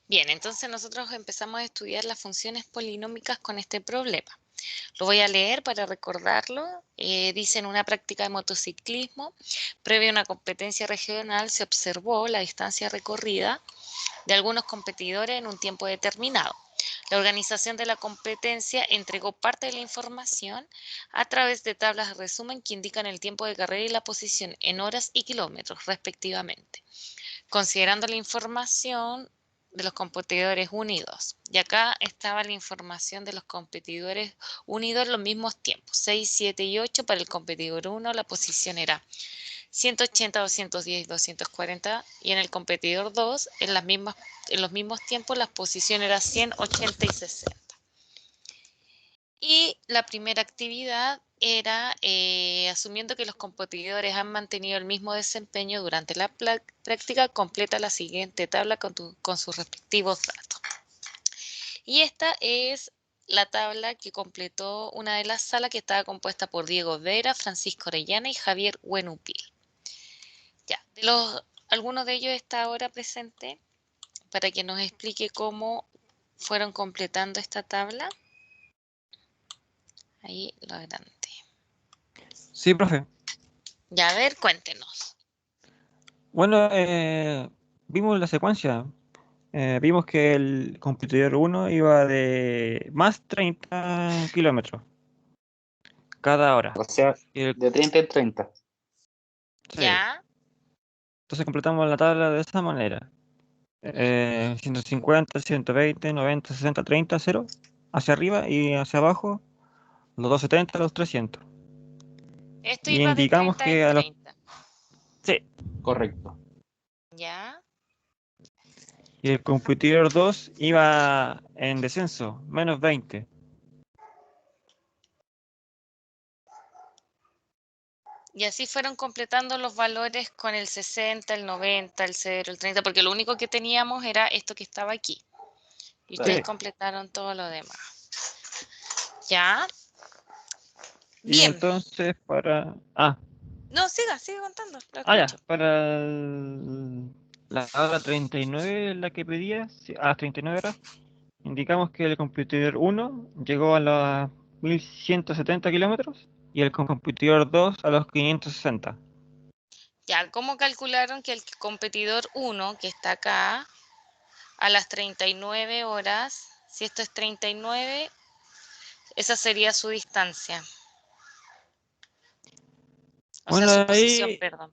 Bien, entonces nosotros empezamos a estudiar las funciones polinómicas con este problema. Lo voy a leer para recordarlo. Dice: en una práctica de motociclismo, previa a una competencia regional, se observó la distancia recorrida de algunos competidores en un tiempo determinado. La organización de la competencia entregó parte de la información a través de tablas de resumen que indican el tiempo de carrera y la posición en horas y kilómetros, respectivamente, considerando la información de los competidores unidos. Y acá estaba la información de los competidores unidos en los mismos tiempos, 6, 7 y 8. Para el competidor 1 la posición era 180, 210 y 240, y en el competidor 2 en los mismos tiempos la posición era 100, 80 y 60. Y la primera actividad era, asumiendo que los competidores han mantenido el mismo desempeño durante la práctica, completa la siguiente tabla con sus respectivos datos. Y esta es la tabla que completó una de las salas, que estaba compuesta por Diego Vera, Francisco Orellana y Javier Huenupil. Ya, algunos de ellos está ahora presente para que nos explique cómo fueron completando esta tabla. Ahí lo adelanté. Sí, profe. Ya, a ver, cuéntenos. Bueno, vimos la secuencia. Vimos que el competidor 1 iba de más 30 kilómetros cada hora. O sea, Y de 30 en 30. sí. Ya, Entonces completamos la tabla de esa manera. 150, 120, 90, 60, 30, 0. Hacia arriba y hacia abajo, los 270, los 300. esto Y iba de indicamos 30 en que a los... 30. Sí. Correcto. Ya, Y el competidor 2 iba en descenso, menos 20. y así fueron completando los valores con el 60, el 90, el 0, el 30, porque lo único que teníamos era esto que estaba aquí. Y ustedes Sí. Claro. completaron todo lo demás. Ya, Y bien. entonces para... No, siga contando, lo Ya, escucho. para la hora 39, la que pedía, sí, a las 39 horas, indicamos que el competidor 1 llegó a los 1170 kilómetros y el competidor 2 a los 560. Ya, ¿cómo calcularon que el competidor 1, que está acá, a las 39 horas, si esto es 39, esa sería su distancia? O sea, Bueno, su posición, ahí perdón.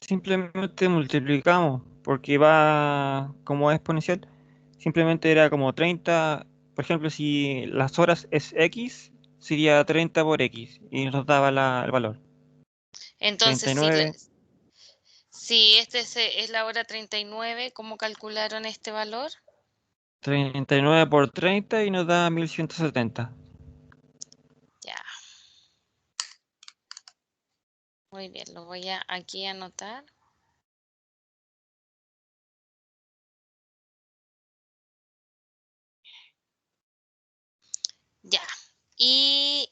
simplemente multiplicamos, porque va como exponencial, simplemente era como 30, por ejemplo, si las horas es X, sería 30 por X, y nos daba el valor. Entonces, 39, si es la hora 39, ¿cómo calcularon este valor? 39 por 30 y nos da 1170. Ya, muy bien, lo voy a aquí anotar. Ya. Y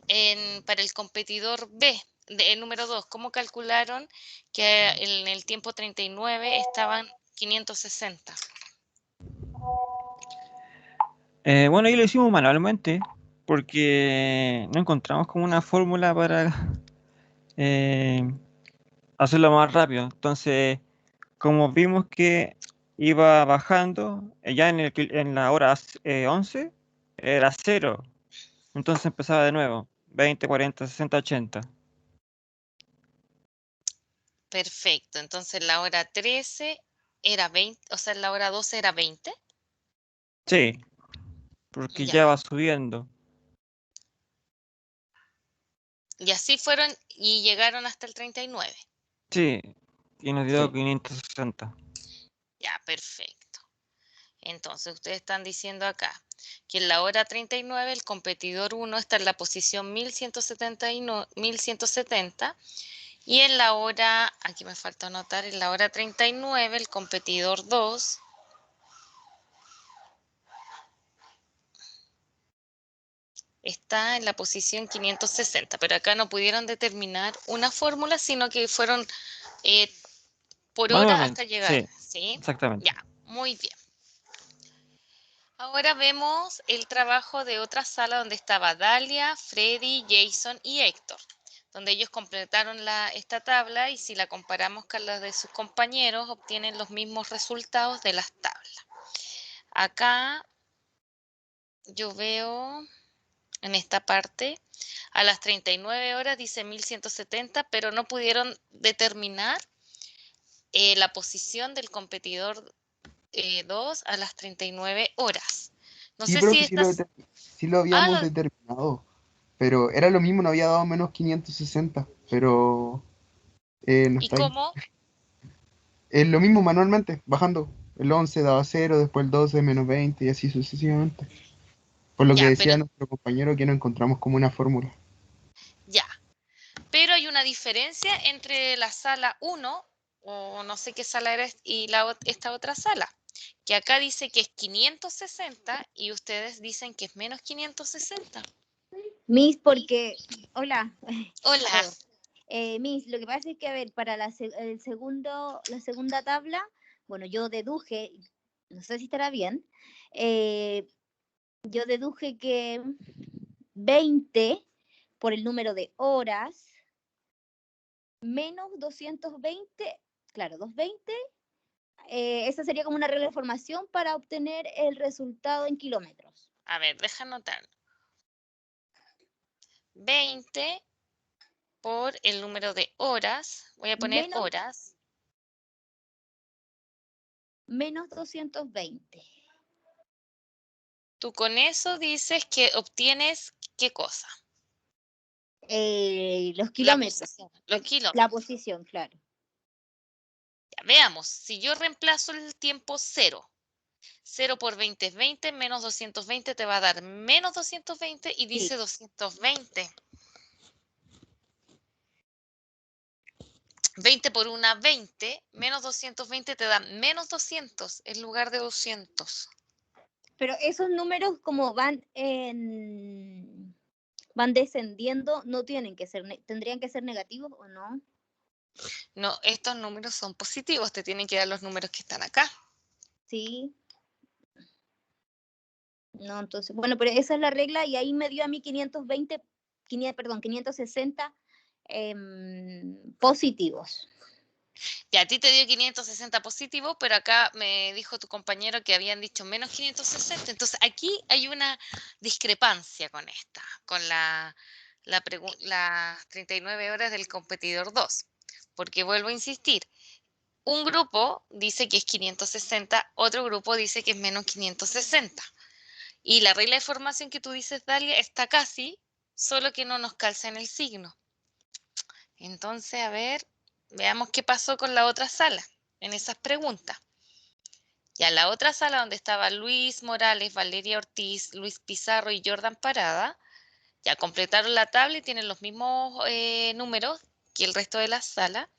para el competidor B, el número 2, ¿cómo calcularon que en el tiempo 39 estaban 560? Bueno, ahí lo hicimos manualmente, porque no encontramos como una fórmula para eh, hacerlo más rápido. Entonces, como vimos que iba bajando, ya en la hora 11 era 0. Entonces empezaba de nuevo, 20, 40, 60, 80. Perfecto. Entonces la hora 13 era 20, o sea, la hora 12 era 20. Sí, porque Ya. ya va subiendo. Y así fueron y llegaron hasta el 39. Sí, y nos dio Sí. 560. Ya, perfecto. Entonces ustedes están diciendo acá que en la hora 39 el competidor 1 está en la posición 1170, y en la hora, aquí me falta anotar, en la hora 39 el competidor 2 está en la posición 560, pero acá no pudieron determinar una fórmula, sino que fueron eh, por hora hasta Manualmente, llegar, sí, ¿sí? exactamente. Ya, muy bien. Ahora vemos el trabajo de otra sala donde estaba Dalia, Freddy, Jason y Héctor, donde ellos completaron esta tabla y si la comparamos con la de sus compañeros obtienen los mismos resultados de las tablas. Acá yo veo en esta parte a las 39 horas dice 1170, pero no pudieron determinar la posición del competidor 2 a las 39 horas. No Sí, sé si profe, estas... sí lo Ah, habíamos determinado, pero era lo mismo, no había dado menos 560, pero no ¿y está ahí. cómo? Es lo mismo manualmente, bajando. El 11 daba 0, después el 12 menos 20 y así sucesivamente. Por lo que Ya, pero decía nuestro compañero que no encontramos como una fórmula. ya. Pero hay una diferencia entre la sala 1, o no sé qué sala era, y esta otra sala. Que acá dice que es 560 y ustedes dicen que es menos 560. Miss, porque, hola, Hola. perdón. Miss, lo que pasa es que, a ver, para la segunda tabla, bueno, yo deduje, no sé si estará bien, yo deduje que 20 por el número de horas menos 220, claro, 220, esa sería como una regla de formación para obtener el resultado en kilómetros. A ver, deja anotar. 20 por el número de horas. Voy a poner horas. Menos 220. Tú con eso dices que obtienes, ¿qué cosa? Los kilómetros. Los kilómetros. La posición, claro. Ya, veamos, si yo reemplazo el tiempo 0, 0 por 20 es 20, menos 220 te va a dar menos 220 y dice 220. 20 por una 20, menos 220 te da menos 200 en lugar de 200. Pero esos números como van descendiendo, no tienen que ser, tendrían que ser negativos o no. No, estos números son positivos, te tienen que dar los números que están acá. Sí. No, entonces, bueno, pero esa es la regla y ahí me dio a mí 560 positivos. Ya, a ti te dio 560 positivo, pero acá me dijo tu compañero que habían dicho menos 560. Entonces, aquí hay una discrepancia con esta, con las 39 horas del competidor 2. Porque vuelvo a insistir, un grupo dice que es 560, otro grupo dice que es menos 560. Y la regla de formación que tú dices, Dalia, está casi, solo que no nos calza en el signo. Entonces, a ver, veamos qué pasó con la otra sala en esas preguntas. Ya la otra sala donde estaba Luis Morales, Valeria Ortiz, Luis Pizarro y Jordan Parada, ya completaron la tabla y tienen los mismos números que el resto de la sala.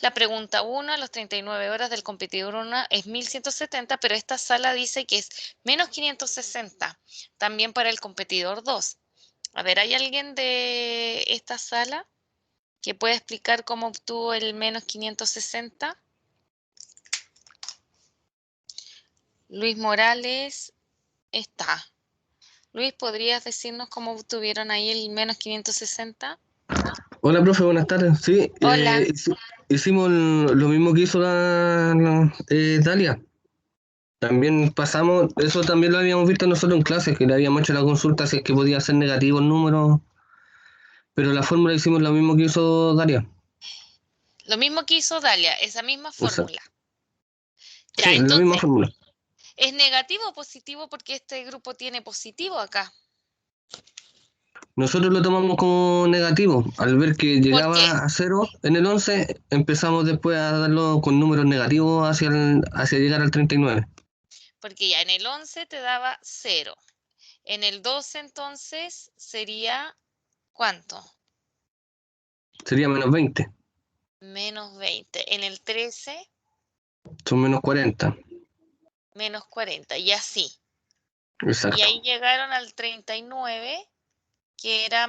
La pregunta 1, a las 39 horas del competidor 1 es 1170, pero esta sala dice que es menos 560, también para el competidor 2. A ver, ¿hay alguien de esta sala que pueda explicar cómo obtuvo el menos 560? Luis Morales está. Luis, ¿podrías decirnos cómo obtuvieron ahí el menos 560? Hola, profe, buenas tardes. Sí, Hola. hicimos lo mismo que hizo Dalia. También pasamos, eso también lo habíamos visto nosotros en clases, que le habíamos hecho la consulta si es que podía ser negativo el número, pero la fórmula hicimos lo mismo que hizo Dalia. Lo mismo que hizo Dalia, esa misma fórmula. Ya, Sí, la misma entonces, fórmula. ¿es negativo o positivo? Porque este grupo tiene positivo acá. Nosotros lo tomamos como negativo. Al ver que ¿Por qué? llegaba a 0 en el 11, empezamos después a darlo con números negativos hacia llegar al 39. Porque ya en el 11 te daba 0. En el 12 entonces sería, ¿cuánto? Sería menos 20. Menos 20. En el 13, Son menos 40. menos 40. Y así. Exacto. Y ahí llegaron al 39, que era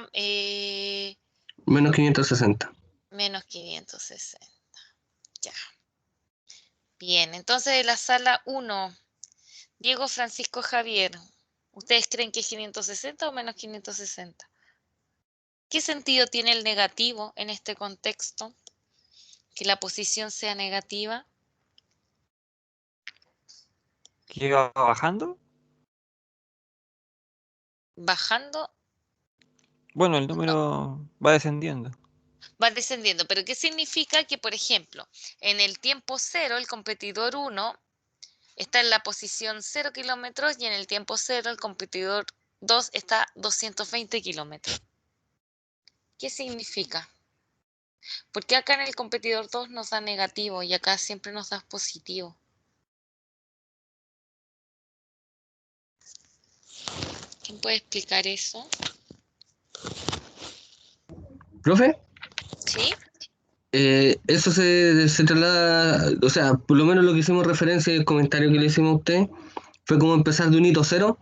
Menos 560. menos 560. Ya. Bien, entonces de la sala 1 Diego Francisco Javier, ¿ustedes creen que es 560 o menos 560? ¿Qué sentido tiene el negativo en este contexto? Que la posición sea negativa. ¿Que va bajando? Bajando, Bueno, el no, número va descendiendo. va descendiendo. Pero ¿qué significa? Que, por ejemplo, en el tiempo 0, el competidor 1 está en la posición 0 kilómetros y en el tiempo 0, el competidor 2 está a 220 kilómetros. ¿Qué significa? Porque acá en el competidor 2 nos da negativo y acá siempre nos da positivo. ¿Quién puede explicar eso? ¿Profe? ¿Sí? Eso se traslada, o sea, por lo menos lo que hicimos referencia en el comentario que le hicimos a usted, fue como empezar de un hito cero,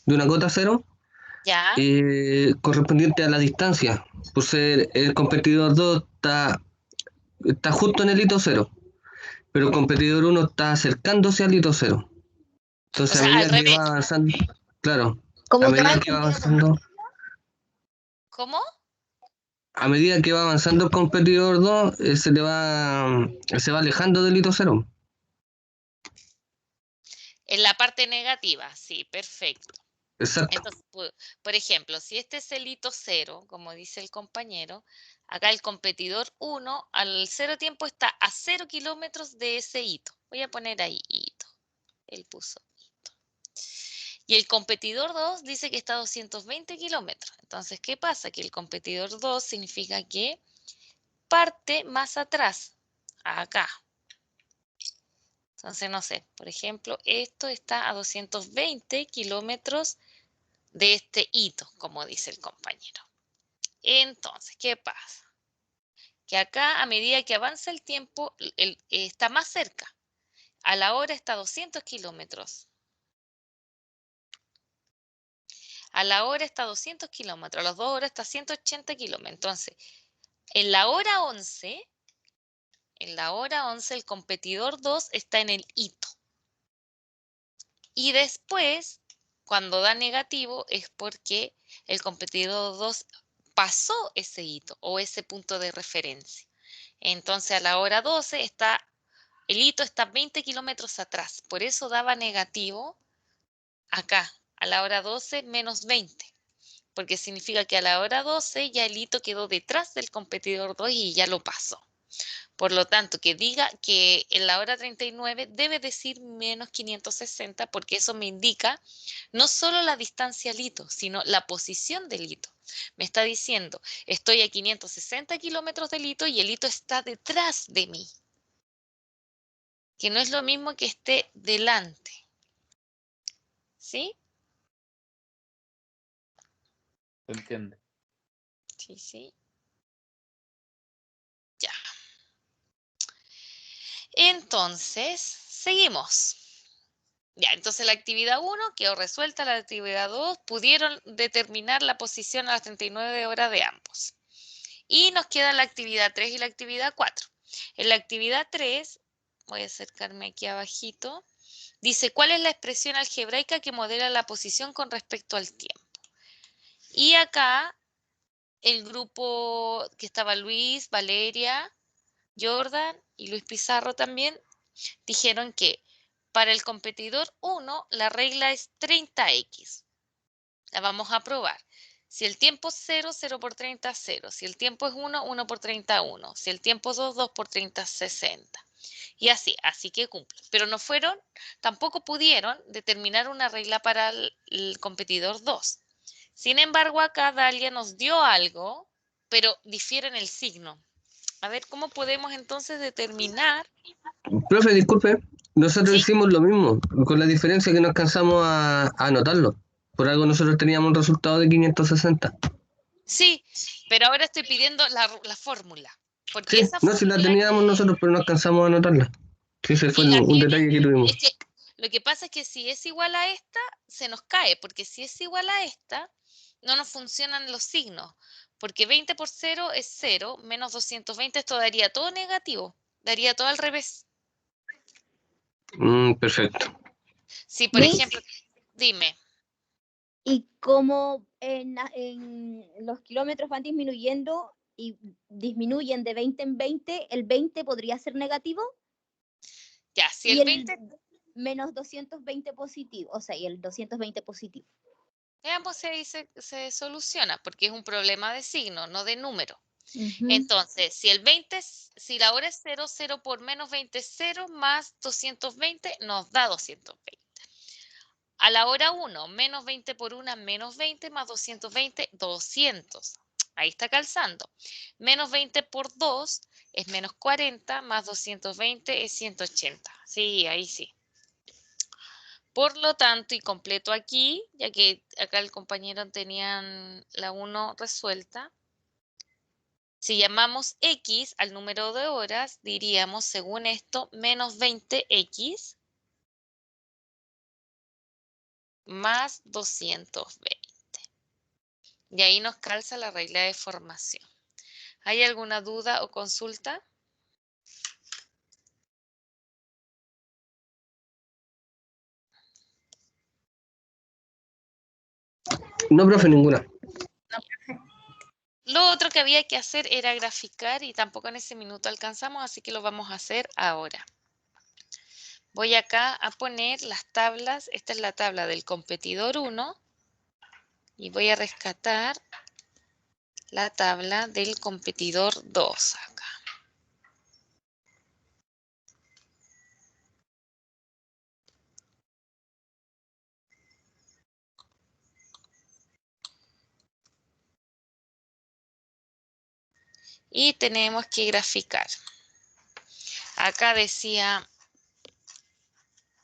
de una cota cero, ¿Ya? correspondiente a la distancia. Por ser el competidor 2 está justo en el hito cero, pero el competidor 1 está acercándose al hito cero. O Entonces, a sea, al medida que va revés. avanzando, claro, a Como que va medida en que va sentido avanzando, contrario. ¿Cómo? a medida que va avanzando el competidor 2, se va alejando del hito cero. En la parte negativa, sí, perfecto. Exacto. Entonces, por ejemplo, si este es el hito 0, como dice el compañero, acá el competidor 1 al 0 tiempo está a 0 kilómetros de ese hito. Voy a poner ahí hito. Él puso hito. Y el competidor 2 dice que está a 220 kilómetros. Entonces, ¿qué pasa? Que el competidor 2 significa que parte más atrás, acá. Entonces, no sé, por ejemplo, esto está a 220 kilómetros de este hito, como dice el compañero. Entonces, ¿qué pasa? Que acá, a medida que avanza el tiempo, está más cerca. A la hora está a 200 kilómetros. A la hora está a 200 kilómetros. A las 2 horas está a 180 kilómetros. Entonces, en la hora 11, el competidor 2 está en el hito. Y después, cuando da negativo, es porque el competidor 2 pasó ese hito o ese punto de referencia. Entonces, a la hora 12 el hito está 20 kilómetros atrás. Por eso daba negativo acá, a la hora 12 menos 20. Porque significa que a la hora 12 ya el hito quedó detrás del competidor 2 y ya lo pasó. Por lo tanto, que diga que en la hora 39 debe decir menos 560 porque eso me indica no solo la distancia al hito, sino la posición del hito. Me está diciendo, estoy a 560 kilómetros del hito y el hito está detrás de mí. Que no es lo mismo que esté delante. ¿Sí? ¿Se entiende? Sí, sí. Ya. Entonces, seguimos. Ya, entonces la actividad 1 quedó resuelta, la actividad 2 pudieron determinar la posición a las 39 horas de ambos. Y nos queda la actividad 3 y la actividad 4. En la actividad 3, voy a acercarme aquí abajito, dice, ¿cuál es la expresión algebraica que modela la posición con respecto al tiempo? Y acá el grupo que estaba Luis, Valeria, Jordan y Luis Pizarro también dijeron que para el competidor 1 la regla es 30x. La vamos a probar. Si el tiempo es 0, 0 por 30, 0. Si el tiempo es 1, 1 por 30, 1. Si el tiempo es 2, 2 por 30, 60. Y así que cumple. Pero no fueron, tampoco pudieron determinar una regla para el competidor 2. Sin embargo, acá Dalia nos dio algo, pero difiere en el signo. A ver, ¿cómo podemos entonces determinar? Profe, disculpe, nosotros ¿Sí? hicimos lo mismo, con la diferencia que no alcanzamos a anotarlo. Por algo nosotros teníamos un resultado de 560. Sí, pero ahora estoy pidiendo la fórmula. Porque Sí, esa no, si la fórmula teníamos nosotros, pero no alcanzamos a anotarla. Sí, ese fue y la un tiene, detalle que tuvimos. es que lo que pasa es que si es igual a esta, se nos cae, porque si es igual a esta, no nos funcionan los signos, porque 20 por 0 es 0, menos 220, esto daría todo negativo, daría todo al revés. Perfecto. Si, por Miss, ejemplo, dime. y como en los kilómetros van disminuyendo y disminuyen de 20 en 20, el 20 podría ser negativo Ya, si y el el 20, menos 220 positivo, o sea, y el 220 positivo. veamos si ahí se soluciona, porque es un problema de signo, no de número. Ujú. Entonces, si el 20, si la hora es 0, 0 por menos 20 es 0, más 220 nos da 220. A la hora 1, menos 20 por 1, menos 20, más 220, 200. Ahí está calzando. Menos 20 por 2 es menos 40, más 220 es 180. Sí, ahí sí. Por lo tanto, y completo aquí, ya que acá el compañero tenían la 1 resuelta, si llamamos X al número de horas, diríamos, según esto, menos 20X más 220. Y ahí nos calza la regla de formación. ¿Hay alguna duda o consulta? No, profe, ninguna. Lo otro que había que hacer era graficar y tampoco en ese minuto alcanzamos, así que lo vamos a hacer ahora. Voy acá a poner las tablas. Esta es la tabla del competidor 1 y voy a rescatar la tabla del competidor 2 acá. Y tenemos que graficar. Acá decía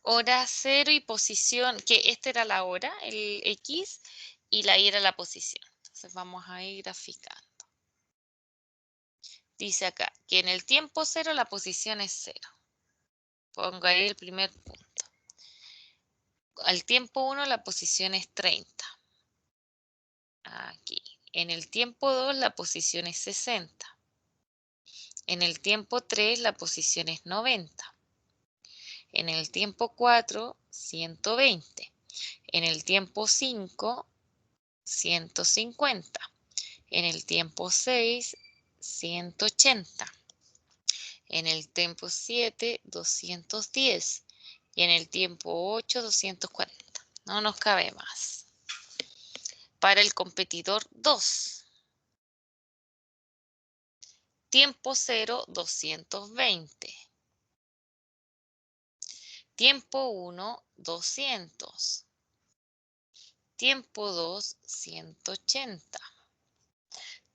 hora 0 y posición, que esta era la hora, el X, y la Y era la posición. Entonces vamos a ir graficando. Dice acá que en el tiempo 0 la posición es 0. Pongo ahí el primer punto. Al tiempo 1 la posición es 30. Aquí. En el tiempo 2 la posición es 60. En el tiempo 3 la posición es 90. En el tiempo 4, 120. En el tiempo 5, 150. En el tiempo 6, 180. En el tiempo 7, 210. Y en el tiempo 8, 240. No nos cabe más. Para el competidor 2. Tiempo 0, 220. Tiempo 1, 200. Tiempo 2, 180.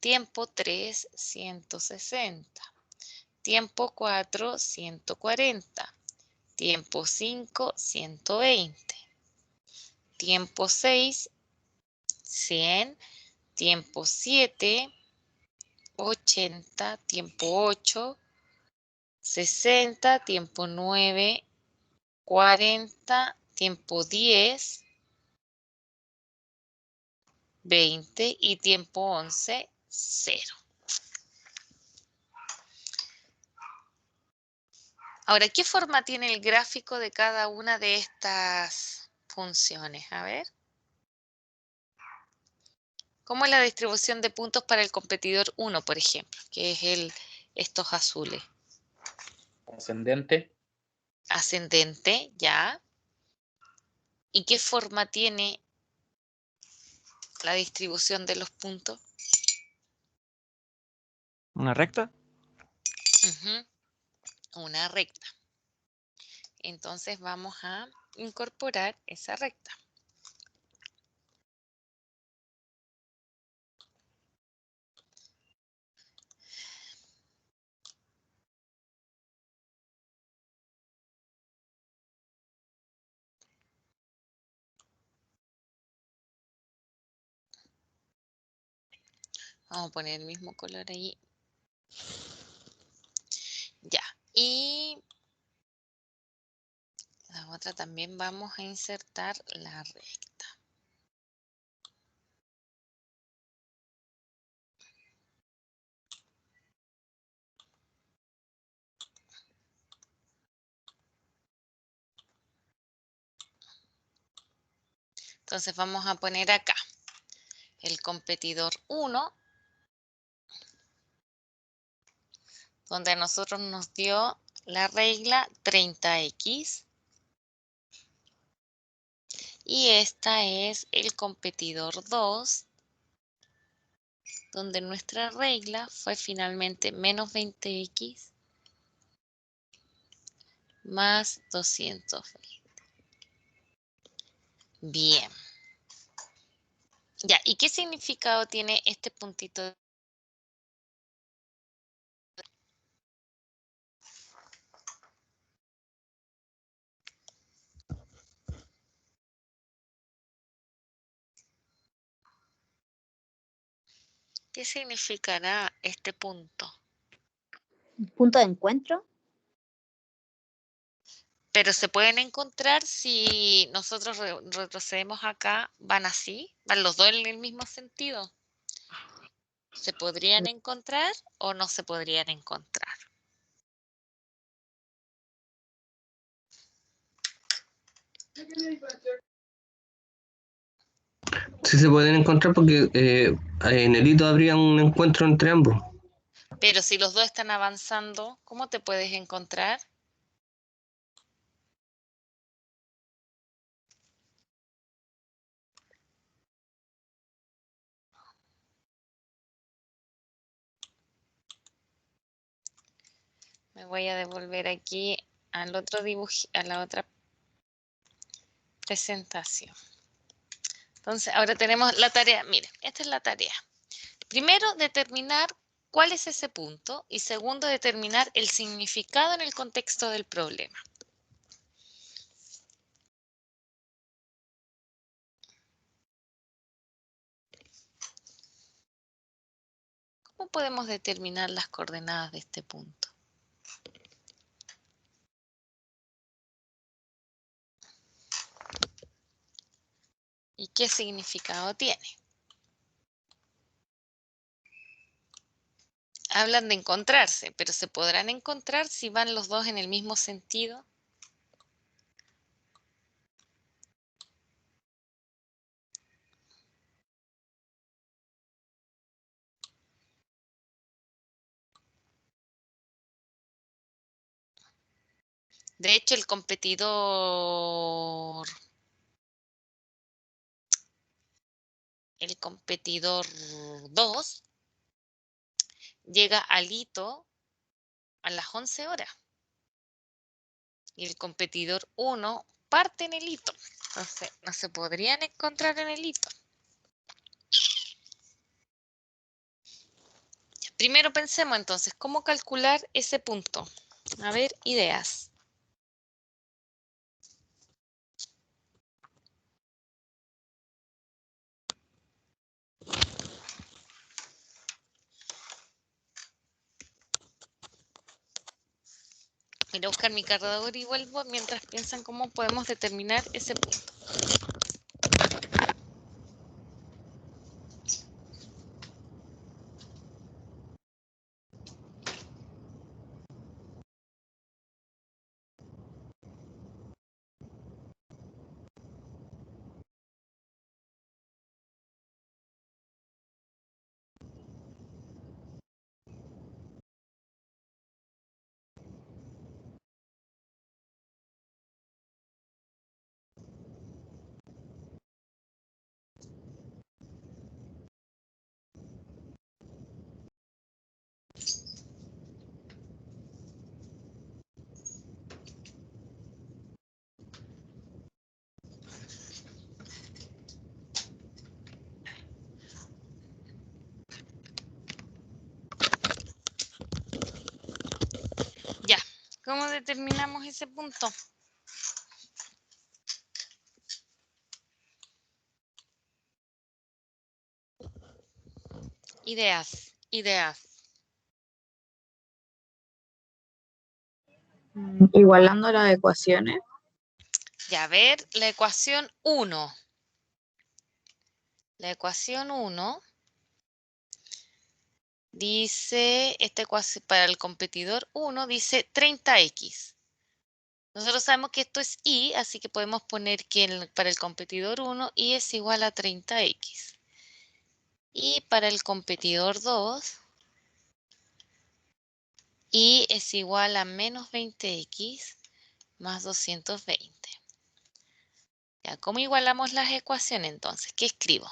Tiempo 3, 160. Tiempo 4, 140. Tiempo 5, 120. Tiempo 6, 100. Tiempo 7, 80. Tiempo 8, 60. Tiempo 9, 40. Tiempo 10, 20. Y tiempo 11, 0. Ahora, ¿qué forma tiene el gráfico de cada una de estas funciones? A ver. ¿Cómo es la distribución de puntos para el competidor 1, por ejemplo? Que es estos azules. Ascendente. Ascendente, ya. ¿Y qué forma tiene la distribución de los puntos? ¿Una recta? Una recta. Entonces vamos a incorporar esa recta. Vamos a poner el mismo color ahí. Ya. Y la otra también vamos a insertar la recta. Entonces vamos a poner acá el competidor 1, donde a nosotros nos dio la regla 30x. Y esta es el competidor 2, donde nuestra regla fue finalmente menos 20x más 220. Bien. Ya, ¿y qué significado tiene este puntito? ¿Qué significará este punto? Punto de encuentro. Pero se pueden encontrar si nosotros retrocedemos acá, van así, van los dos en el mismo sentido. ¿Se podrían encontrar o no se podrían encontrar? Sí se pueden encontrar porque en el hito habría un encuentro entre ambos. Pero si los dos están avanzando, ¿cómo te puedes encontrar? Me voy a devolver aquí al otro dibujo, a la otra presentación. Entonces, ahora tenemos la tarea. Miren, esta es la tarea. Primero, determinar cuál es ese punto. Y segundo, determinar el significado en el contexto del problema. ¿Cómo podemos determinar las coordenadas de este punto? ¿Y qué significado tiene? Hablan de encontrarse, pero ¿se podrán encontrar si van los dos en el mismo sentido? De hecho, el competidor 2 llega al hito a las 11 horas. Y el competidor 1 parte en el hito. Entonces, no se podrían encontrar en el hito. Primero pensemos entonces, ¿cómo calcular ese punto? A ver, ideas. Voy a buscar mi cargador y vuelvo mientras piensan cómo podemos determinar ese punto. Ya, ¿cómo determinamos ese punto? Ideas. Igualando las ecuaciones. Ya, a ver, la ecuación 1. La ecuación 1 dice, esta ecuación para el competidor 1 dice 30x. Nosotros sabemos que esto es y, así que podemos poner que para el competidor 1 y es igual a 30x. Y para el competidor 2, y es igual a menos 20x más 220. Ya, ¿cómo igualamos las ecuaciones entonces? ¿Qué escribo?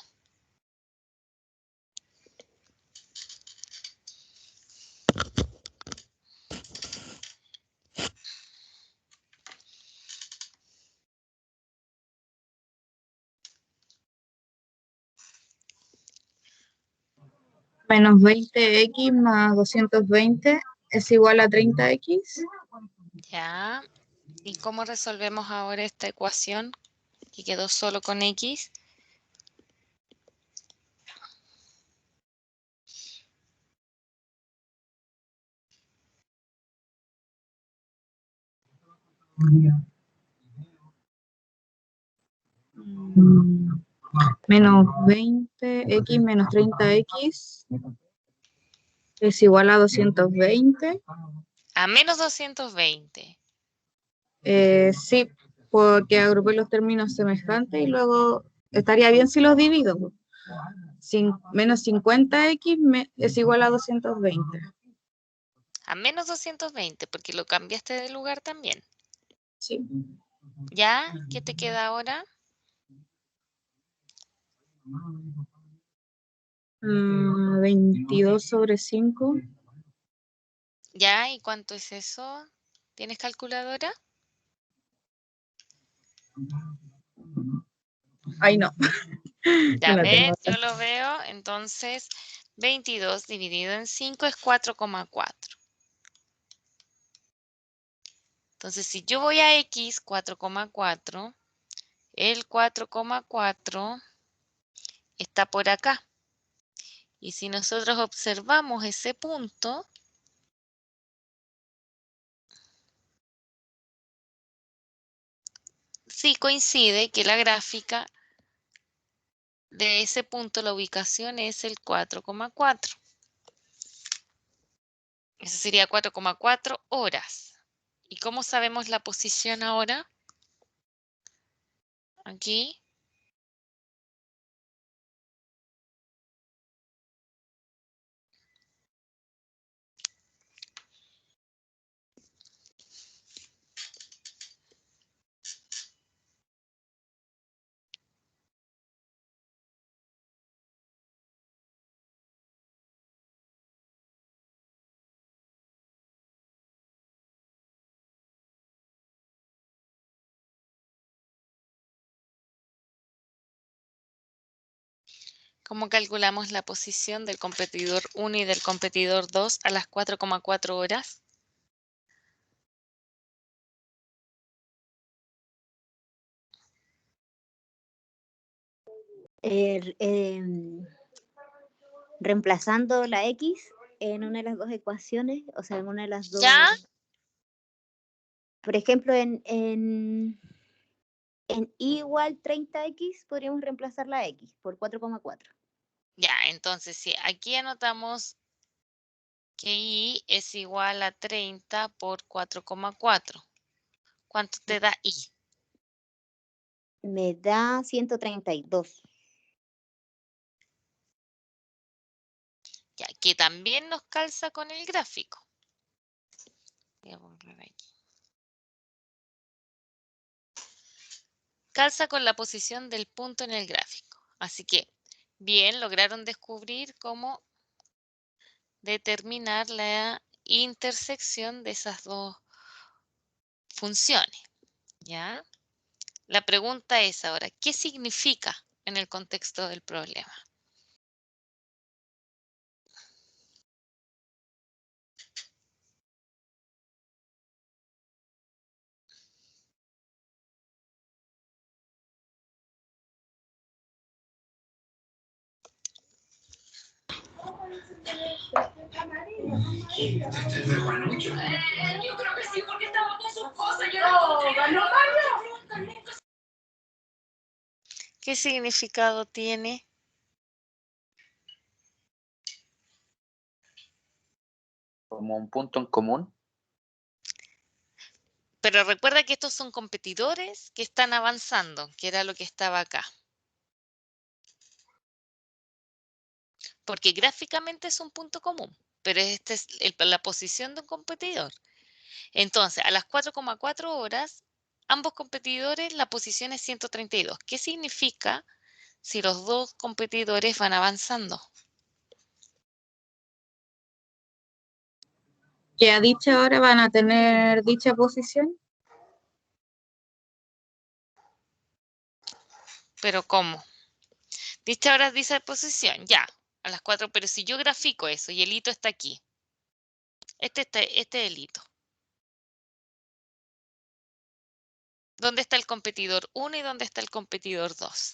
Menos 20x más 220 es igual a 30x. Ya. ¿Y cómo resolvemos ahora esta ecuación que quedó solo con x? Menos 20x menos 30x es igual a 220. A menos 220. Sí, porque agrupé los términos semejantes y luego estaría bien si los divido, po. Menos 50x es igual a 220. A menos 220, porque lo cambiaste de lugar también. Sí. ¿Ya? ¿Qué te queda ahora? 22 sobre 5. ¿Ya? ¿Y cuánto es eso? ¿Tienes calculadora? Ay, no. Ya No la tengo ves, acá. yo lo veo. Entonces, 22 dividido en 5 es 4,4. Entonces, si yo voy a x, 4,4, el 4,4 está por acá. Y si nosotros observamos ese punto, sí coincide que la gráfica de ese punto, la ubicación es el 4,4. Eso sería 4,4 horas. ¿Y cómo sabemos la posición ahora? Aquí. ¿Cómo calculamos la posición del competidor 1 y del competidor 2 a las 4,4 horas? Reemplazando la x en una de las dos ecuaciones, o sea, en una de las dos. ¿Ya? Por ejemplo, en y igual 30x podríamos reemplazar la x por 4,4. Ya, entonces sí, aquí anotamos que y es igual a 30 por 4,4. ¿Cuánto te da y? Me da 132. Ya, que también nos calza con el gráfico. Voy a borrar aquí. Calza con la posición del punto en el gráfico. Así que, bien, lograron descubrir cómo determinar la intersección de esas dos funciones. ¿Ya? La pregunta es ahora, ¿qué significa en el contexto del problema? ¿Qué significado tiene? Como un punto en común. Pero recuerda que estos son competidores que están avanzando, que era lo que estaba acá. Porque gráficamente es un punto común, pero esta es la posición de un competidor. Entonces, a las 4,4 horas, ambos competidores, la posición es 132. ¿Qué significa si los dos competidores van avanzando? Que a dicha hora van a tener dicha posición. ¿Pero cómo? Dicha hora dice posición, ya, a las 4, pero si yo grafico eso y el hito está aquí. Este es el hito. ¿Dónde está el competidor 1 y dónde está el competidor 2?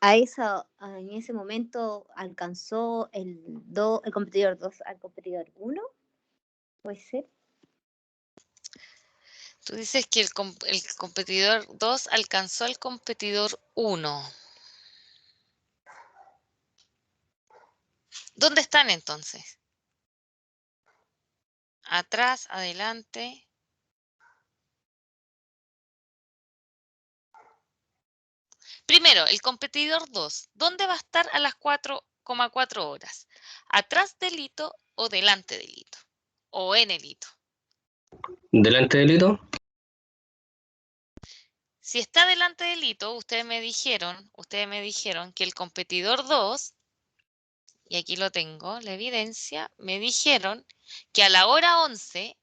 En ese momento alcanzó el competidor 2 al competidor 1, puede ser. Tú dices que el competidor 2 alcanzó al competidor 1. ¿Dónde están entonces? Atrás, adelante. Primero, el competidor 2. ¿Dónde va a estar a las 4,4 horas? ¿Atrás del hito o delante del hito? ¿O en el hito? Delante del hito. Si está delante del hito, ustedes me dijeron que el competidor 2, y aquí lo tengo, la evidencia, me dijeron que a la hora 11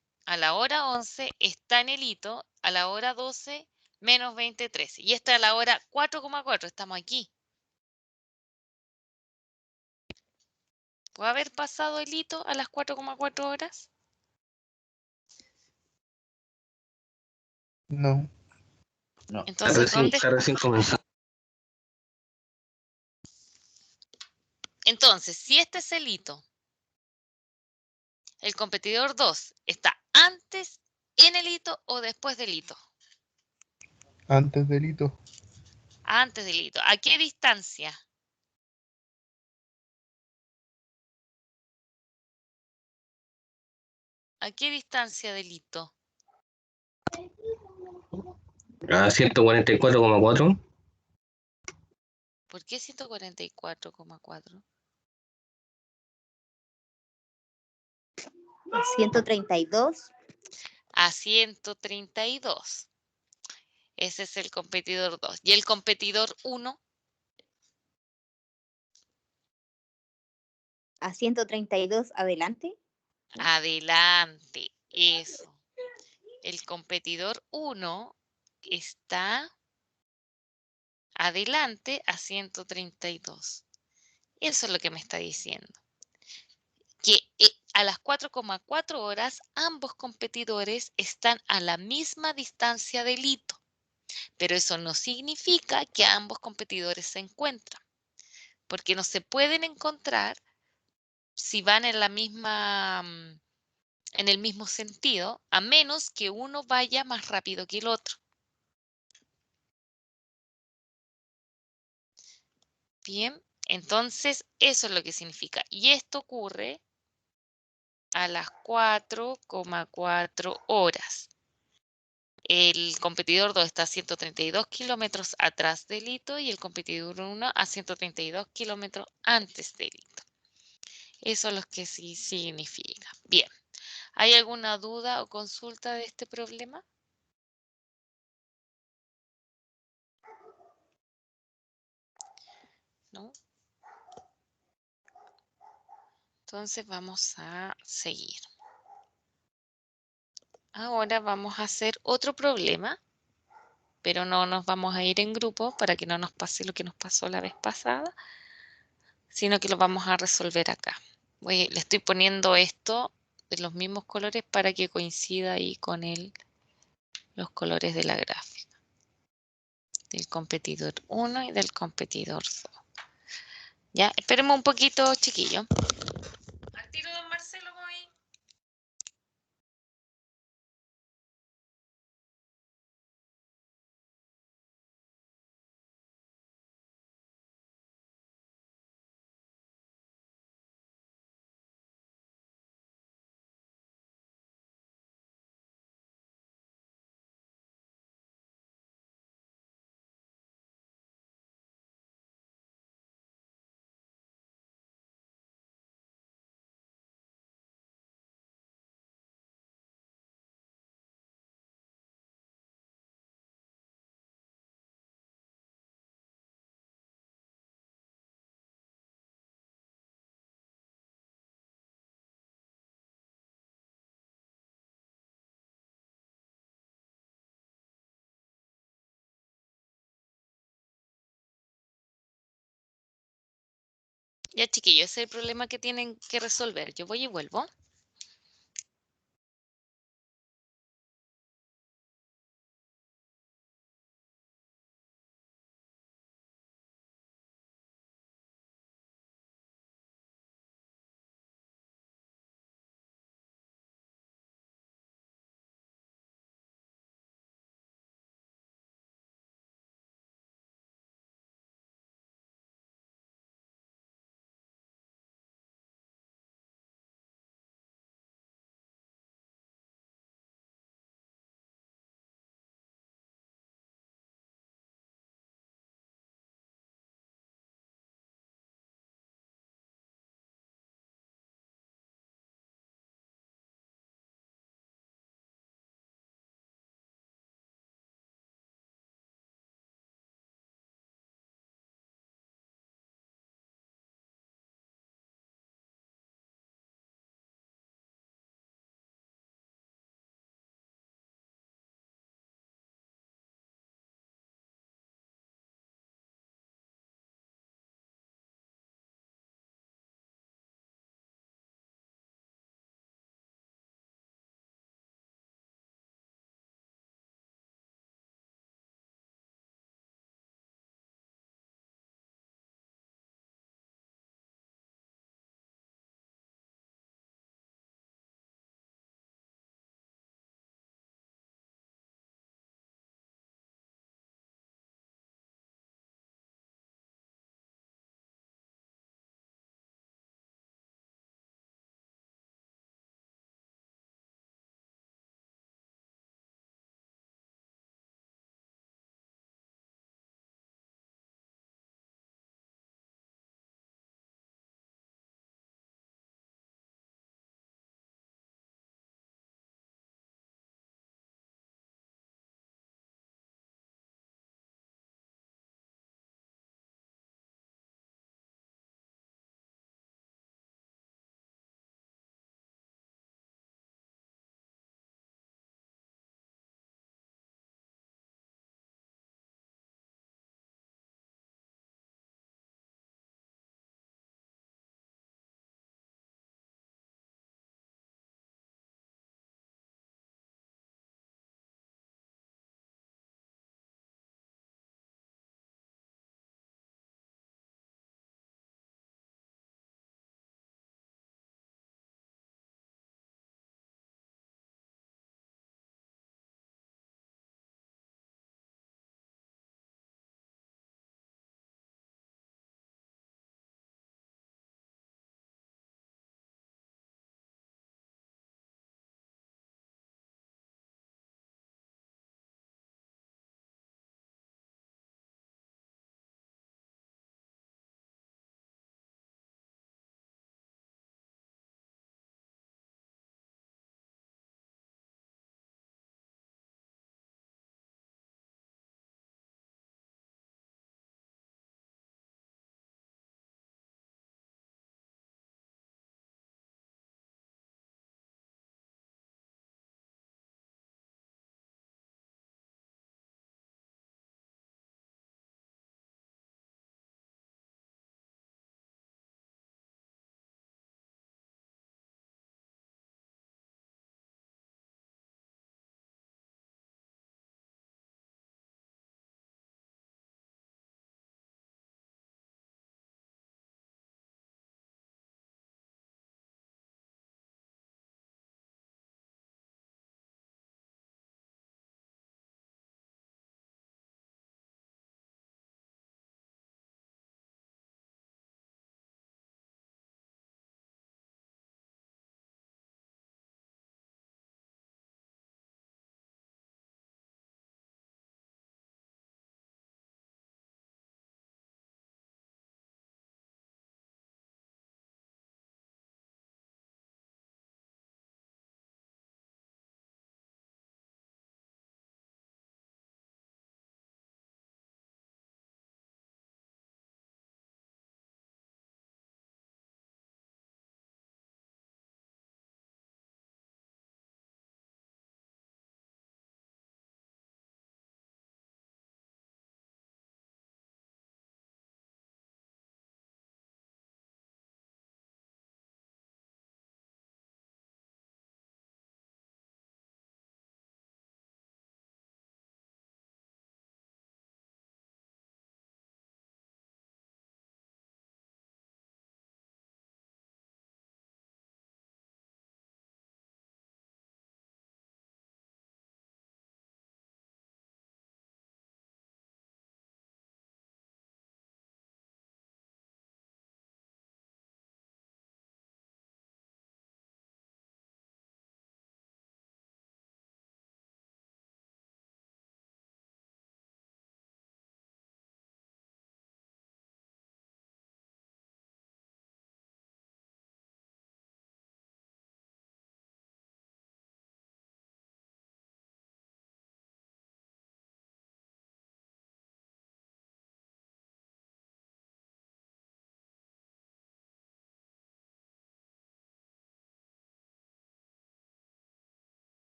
está en el hito, a la hora 12 menos 20:13. Y esta es la hora 4,4, estamos aquí. ¿Puede haber pasado el hito a las 4,4 horas? No. No. Entonces, ¿dónde Está recién comenzando. Entonces, si este es el hito, el competidor 2 está antes, en el hito o después del hito. Antes del hito. Antes del hito. ¿A qué distancia? ¿A qué distancia del hito? A 144,4. ¿Por qué 144,4? 132. A 132. Ese es el competidor 2. ¿Y el competidor 1? A 132 adelante. Adelante. Eso. El competidor 1 está adelante a 132. Eso es lo que me está diciendo. Que a las 4,4 horas ambos competidores están a la misma distancia del hito. Pero eso no significa que ambos competidores se encuentran, porque no se pueden encontrar si van en la misma, en el mismo sentido, a menos que uno vaya más rápido que el otro. Bien, entonces eso es lo que significa. Y esto ocurre a las 4,4 horas. El competidor 2 está a 132 kilómetros atrás del hito y el competidor 1 a 132 kilómetros antes del hito. Eso es lo que sí significa. Bien, ¿hay alguna duda o consulta de este problema? ¿No? Entonces vamos a seguir. Ahora vamos a hacer otro problema, pero no nos vamos a ir en grupo para que no nos pase lo que nos pasó la vez pasada, sino que lo vamos a resolver acá. Le estoy poniendo esto de los mismos colores para que coincida ahí con los colores de la gráfica. Del competidor 1 y del competidor 2. Ya, esperemos un poquito, chiquillo. Al tiro, don Marcelo. Ya, chiquillos, ese es el problema que tienen que resolver. Yo voy y vuelvo.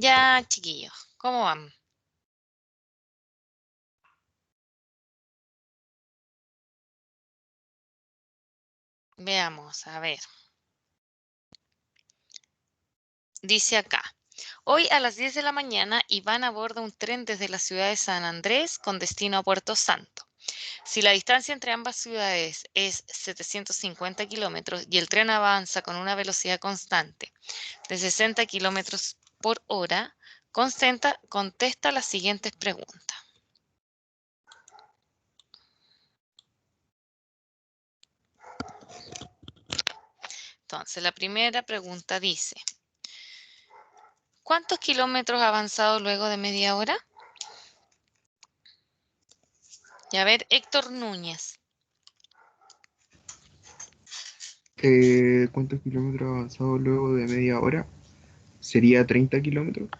Ya, chiquillos, ¿cómo van? Veamos, a ver. Dice acá, hoy a las 10 de la mañana Iván aborda un tren desde la ciudad de San Andrés con destino a Puerto Santo. Si la distancia entre ambas ciudades es 750 kilómetros y el tren avanza con una velocidad constante de 60 kilómetros por hora, contesta las siguientes preguntas. Entonces, la primera pregunta dice, ¿cuántos kilómetros ha avanzado luego de media hora? Y a ver, Héctor Núñez. ¿Cuántos kilómetros ha avanzado luego de media hora? Sería 30 kilómetros.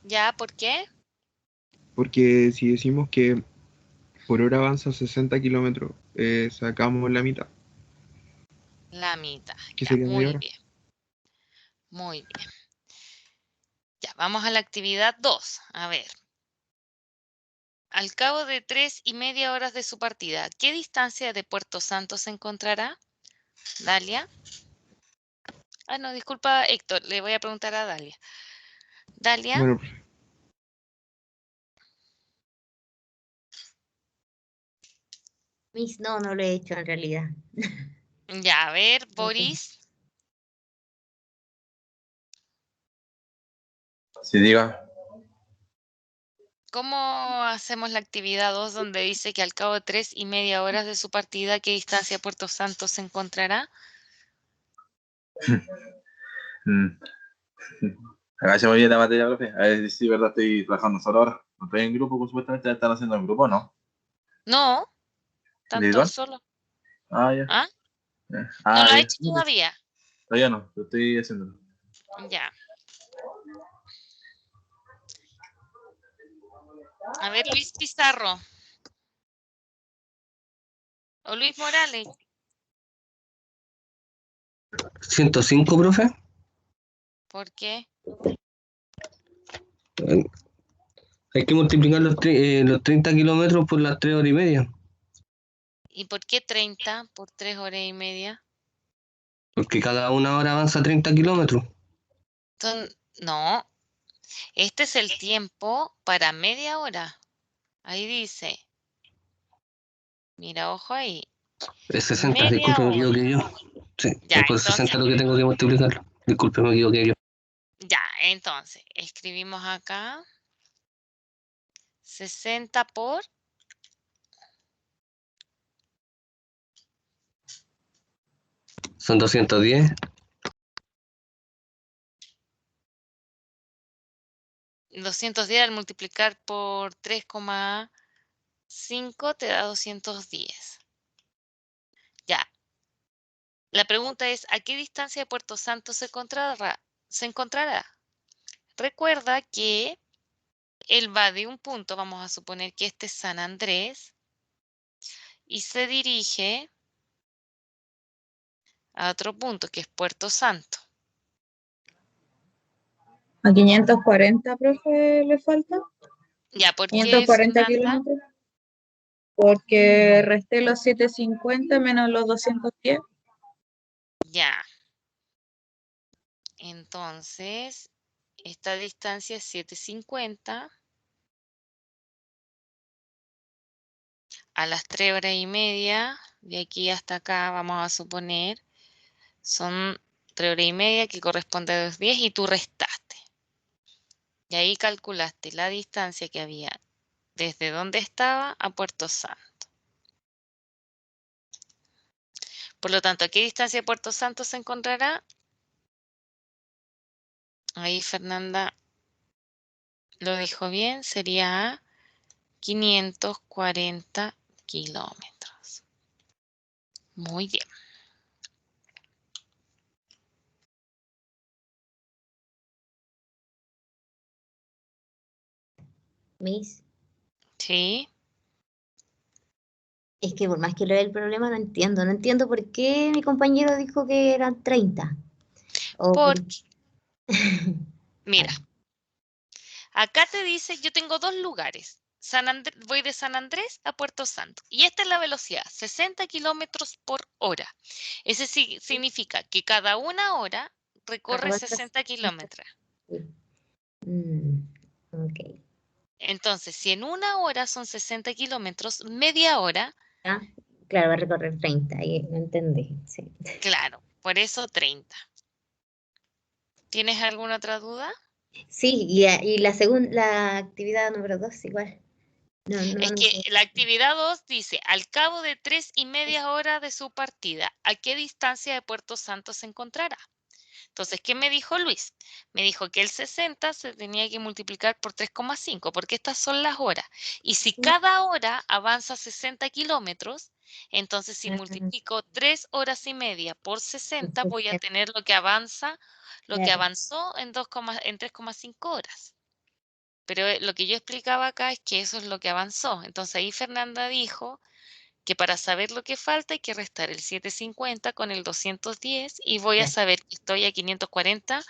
¿Ya? ¿Por qué? Porque si decimos que por hora avanza 60 kilómetros, sacamos la mitad, La mitad. que Ya, sería media muy hora. bien. Muy bien. Ya, vamos a la actividad 2. A ver. Al cabo de 3,5 horas de su partida, ¿qué distancia de Puerto Santo se encontrará? Dalia. Ah, no, disculpa, Héctor, le voy a preguntar a Dalia. Dalia, Bueno, profe. Miss, no lo he hecho en realidad. ya, a ver, Boris, Sí, diga. ¿cómo hacemos la actividad 2 donde dice que al cabo de 3,5 horas de su partida, ¿qué distancia de Puerto Santo se encontrará? Mm. Agachemos bien la materia, profe. A ver si verdad estoy trabajando solo ahora. No estoy en grupo, por supuestamente la están haciendo en grupo, ¿no? No, tanto ¿Individual? solo. Ah, ya. ¿Ah? Ya. ¿No Ah, lo ha ya. hecho todavía? Todavía no, lo estoy haciéndolo. Ya. A ver, Luis Pizarro. O Luis Morales. 105, profe. ¿Por qué? Hay que multiplicar los 30 kilómetros por las 3 horas y media. ¿Y por qué 30 por 3,5 horas? Porque cada una hora avanza 30 kilómetros. No, este es el tiempo para media hora. Ahí dice. Mira, ojo ahí. Es 60, Media disculpe, me hora. equivoqué yo. Sí, Ya, es por entonces, 60 lo que tengo que multiplicarlo. Disculpe, me equivoqué yo. escribimos acá 60 por 210. 210 al multiplicar por 3,5 te da 210. Ya. La pregunta es, ¿a qué distancia de Puerto Santo se encontrará? Recuerda que él va de un punto, vamos a suponer que este es San Andrés, y se dirige a otro punto que es Puerto Santo. A 540, profe, le falta. Ya, ¿por qué, 540 Fernanda? kilómetros. Porque resté los 750 menos los 210. Ya. Entonces, esta distancia es 750 a las 3 horas y media, de aquí hasta acá vamos a suponer, son 3 horas y media que corresponde a 2,10 y tú restaste. Y ahí calculaste la distancia que había desde donde estaba a Puerto Santo. Por lo tanto, ¿a qué distancia de Puerto Santo se encontrará? Ahí Fernanda lo dijo bien, sería a 540 kilómetros. Muy bien. Miss, Sí. es que por más que lo vea el problema, no entiendo por qué mi compañero dijo que eran 30. O por- Porque, mira, Acá te dice, yo tengo dos lugares. Voy de San Andrés a Puerto Santo. Y esta es la velocidad, 60 kilómetros por hora. Ese significa que cada una hora recorre Avanza 60 kilómetros. Ok. Entonces, si en una hora son 60 kilómetros, media hora, Ah, claro, va a recorrer 30, ahí no entendí. Sí. claro, por eso 30. ¿Tienes alguna otra duda? Sí, y la actividad número 2 igual. Es No que sé. la actividad 2 dice, al cabo de 3,5 horas de su partida, ¿a qué distancia de Puerto Santo se encontrará? Entonces, ¿qué me dijo Luis? Me dijo que el 60 se tenía que multiplicar por 3,5, porque estas son las horas. Y si cada hora avanza 60 kilómetros, entonces si multiplico 3 horas y media por 60, voy a tener lo que avanzó en 3,5 horas. Pero lo que yo explicaba acá es que eso es lo que avanzó. Entonces ahí Fernanda dijo que para saber lo que falta hay que restar el 750 con el 210 y voy a saber que estoy a 540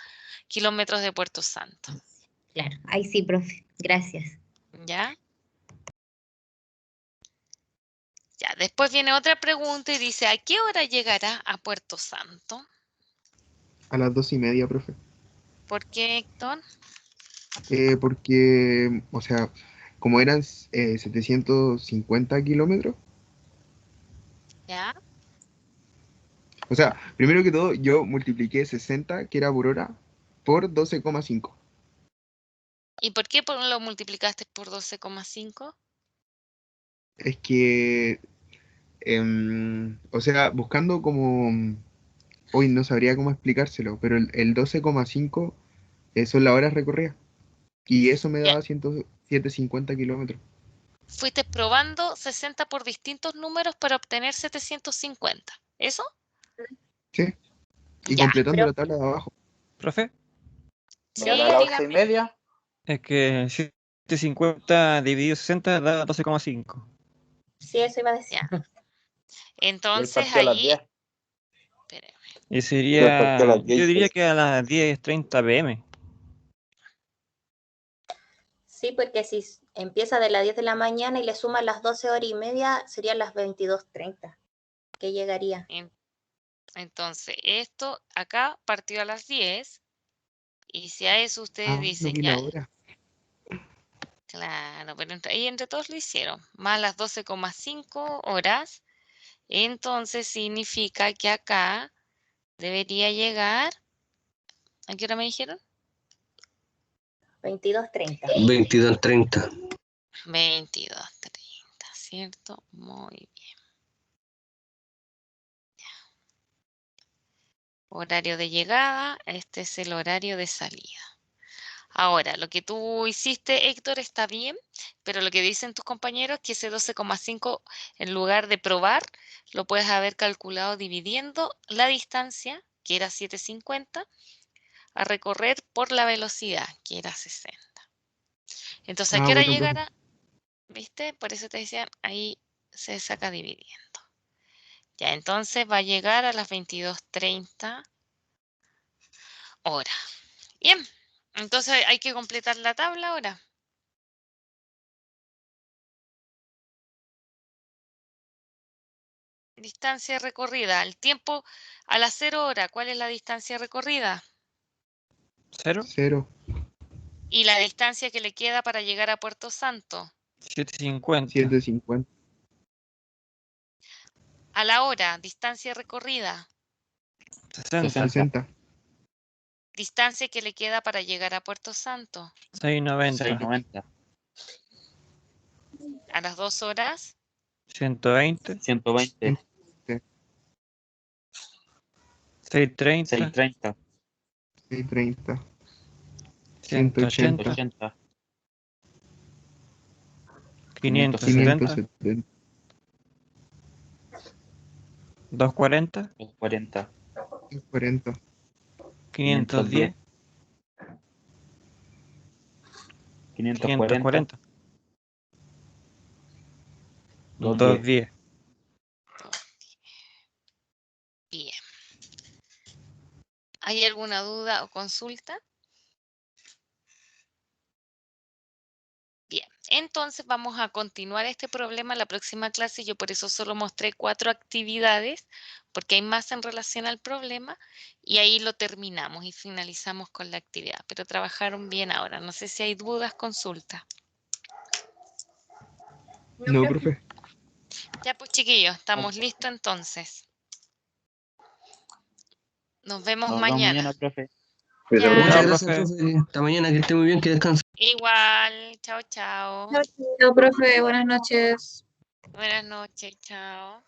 kilómetros de Puerto Santo. Claro, ahí sí, profe. Gracias. ¿Ya? Ya, después viene otra pregunta y dice, ¿a qué hora llegará a Puerto Santo? A las 2:30, profe. ¿Por qué, Héctor? Porque, o sea, como eran 750 kilómetros, ¿Ya? o sea, primero que todo, yo multipliqué 60, que era por hora, por 12,5. ¿Y por qué lo multiplicaste por 12,5? Es que, o sea, buscando como, hoy no sabría cómo explicárselo, pero el 12,5 son las horas recorridas. Y eso me Ya. daba 750 kilómetros. Fuiste probando 60 por distintos números para obtener 750. ¿Eso? ¿Sí? Y Ya. completando la tabla de abajo. ¿Profe? ¿Me Sí, gana la dígame. 11:30? Es que 750 dividido 60 da 12,5. Sí, eso iba a decir. Ya. Y él Entonces partió a las ahí, 10. espérame, Y Y él partió a sería, las 10. yo diría que a las 10:30 pm. Sí, porque si empieza de las 10 de la mañana y le suman las 12 horas y media, serían las 22:30 que llegaría. entonces esto acá partió a las 10 y si a eso ustedes Ah, no dicen vi ya, la hora. claro, pero ahí entre todos lo hicieron, más las 12,5 horas, entonces significa que acá debería llegar, ¿a qué hora me dijeron? 22:30. 22:30. 22:30, ¿cierto? Muy bien. Horario de llegada, este es el horario de salida. Ahora, lo que tú hiciste, Héctor, está bien, pero lo que dicen tus compañeros es que ese 12,5, en lugar de probar, lo puedes haber calculado dividiendo la distancia, que era 750, a recorrer por la velocidad, que era 60. Entonces, ¿a Ah, qué hora bueno, profe. llegará? ¿Viste? Por eso te decían, ahí se saca dividiendo. Ya, entonces va a llegar a las 22:30 horas. Bien, entonces hay que completar la tabla ahora. Distancia recorrida. El tiempo a las 0 horas. ¿Cuál es la distancia recorrida? ¿Cero? 0. Y la distancia que le queda para llegar a Puerto Santo. 750. 750. A la hora, distancia recorrida. 60. 60. Distancia que le queda para llegar a Puerto Santo. 690. 6:90. A las 2 horas. 120. 120. 630. 6:30. 630. 180. 180. 570. 570. 240. 240. 40. 510. 540. 540. 210. 210. Bien. ¿Hay alguna duda o consulta? Entonces vamos a continuar este problema en la próxima clase. Yo por eso solo mostré 4 actividades, porque hay más en relación al problema, y ahí lo terminamos y finalizamos con la actividad. Pero trabajaron bien ahora. No sé si hay dudas, consultas. No, profe. Ya pues, chiquillos, estamos listos entonces. Nos vemos Nos vemos mañana. mañana, profe. Cuídate Ya. mucho. Muchas Chao, gracias, profe. profe. Hasta mañana, que esté muy bien, que descanse. Igual. Chao, chao. Chao, profe. Buenas noches. Buenas noches. Chao.